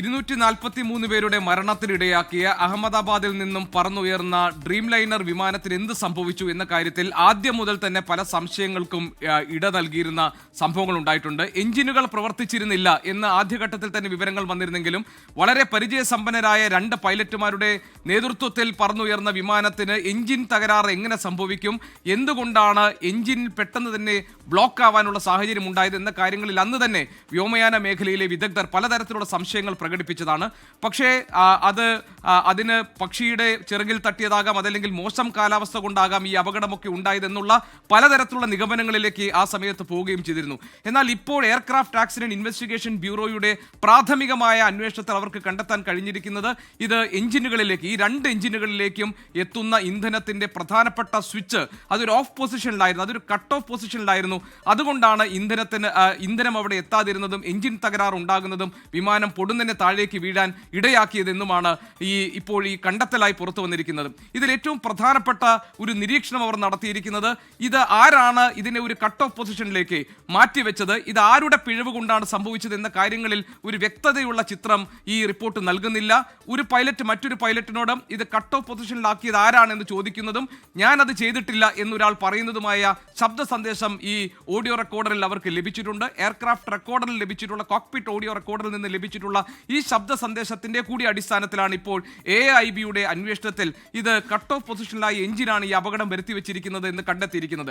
243 പേരുടെ മരണത്തിനിടയാക്കിയ അഹമ്മദാബാദിൽ നിന്നും പറന്നുയർന്ന ഡ്രീം ലൈനർ വിമാനത്തിന് എന്ത് സംഭവിച്ചു എന്ന കാര്യത്തിൽ ആദ്യം മുതൽ തന്നെ പല സംശയങ്ങൾക്കും ഇട നൽകിയിരുന്ന സംഭവങ്ങൾ ഉണ്ടായിട്ടുണ്ട്. എഞ്ചിനുകൾ പ്രവർത്തിച്ചിരുന്നില്ല എന്ന് ആദ്യഘട്ടത്തിൽ തന്നെ വിവരങ്ങൾ വന്നിരുന്നെങ്കിലും വളരെ പരിചയസമ്പന്നരായ 2 പൈലറ്റുമാരുടെ നേതൃത്വത്തിൽ പറന്നുയർന്ന വിമാനത്തിന് എഞ്ചിൻ തകരാറ് എങ്ങനെ സംഭവിക്കും, എന്തുകൊണ്ടാണ് എഞ്ചിൻ പെട്ടെന്ന് തന്നെ ബ്ലോക്ക് ആവാനുള്ള സാഹചര്യം ഉണ്ടായത് എന്ന കാര്യങ്ങളിൽ അന്ന് തന്നെ വ്യോമയാന മേഖലയിലെ വിദഗ്ധർ പലതരത്തിലുള്ള സംശയങ്ങൾ പ്രകടിപ്പിച്ചതാണ്. പക്ഷേ അതിന് പക്ഷിയുടെ ചിറകിൽ തട്ടിയതാകാം, അതല്ലെങ്കിൽ മോശം കാലാവസ്ഥ കൊണ്ടാകാം ഈ അപകടമൊക്കെ ഉണ്ടായതെന്നുള്ള പലതരത്തിലുള്ള നിഗമനങ്ങളിലേക്ക് ആ സമയത്ത് പോവുകയും ചെയ്തിരുന്നു. എന്നാൽ ഇപ്പോൾ എയർക്രാഫ്റ്റ് ആക്സിഡന്റ് ഇൻവെസ്റ്റിഗേഷൻ ബ്യൂറോയുടെ പ്രാഥമികമായ അന്വേഷണത്തിൽ അവർക്ക് കണ്ടെത്താൻ കഴിഞ്ഞിരിക്കുന്നത് ഇത് എഞ്ചിനുകളിലേക്ക്, ഈ 2 എഞ്ചിനുകളിലേക്കും എത്തുന്ന ഇന്ധനത്തിന്റെ പ്രധാനപ്പെട്ട സ്വിച്ച് അതൊരു ഓഫ് പൊസിഷനിലായിരുന്നു, അതൊരു കട്ട് ഓഫ് പൊസിഷനിലായിരുന്നു. അതുകൊണ്ടാണ് ഇന്ധനം അവിടെ എത്താതിരുന്നതും എഞ്ചിൻ തകരാർ ഉണ്ടാകുന്നതും വിമാനം പൊടുന്നനെ താഴേക്ക് വീഴാൻ ഇടയാക്കിയതെന്നുമാണ് ഇപ്പോൾ ഈ കണ്ടെത്തലായി പുറത്തു വന്നിരിക്കുന്നത്. ഇതിൽ ഏറ്റവും പ്രധാനപ്പെട്ട ഒരു നിരീക്ഷണം അവർ നടത്തിയിരിക്കുന്നത് ഇത് ആരാണ് ഇതിനെ ഒരു കട്ട് ഓഫ് പൊസിഷനിലേക്ക് മാറ്റിവെച്ചത്, ഇത് ആരുടെ പിഴവ് കൊണ്ടാണ് സംഭവിച്ചത് എന്ന കാര്യങ്ങളിൽ ഒരു വ്യക്തതയുള്ള ചിത്രം ഈ റിപ്പോർട്ട് നൽകുന്നില്ല. ഒരു പൈലറ്റ് മറ്റൊരു പൈലറ്റിനോട് ഇത് കട്ട് ഓഫ് പൊസിഷനിലാക്കിയത് ആരാണെന്ന് ചോദിക്കുന്നതും ഞാനത് ചെയ്തിട്ടില്ല എന്നൊരാൾ പറയുന്നതുമായ ശബ്ദ സന്ദേശം ഈ ഓഡിയോ റെക്കോർഡറിൽ അവർക്ക് ലഭിച്ചിട്ടുണ്ട്. എയർക്രാഫ്റ്റ് റെക്കോർഡറിൽ ലഭിച്ചിട്ടുള്ള കോക്പിറ്റ് ഓഡിയോ റെക്കോർഡറിൽ നിന്ന് ലഭിച്ചിട്ടുള്ള ഈ ശബ്ദ സന്ദേശത്തിന്റെ കൂടി അടിസ്ഥാനത്തിലാണ് ഇപ്പോൾ AIBയുടെ അന്വേഷണത്തിൽ ഇത് കട്ട് ഓഫ് പൊസിഷനിലായ എഞ്ചിനാണ് ഈ അപകടം വരുത്തി വെച്ചിരിക്കുന്നത് എന്ന് കണ്ടെത്തിയിരിക്കുന്നത്.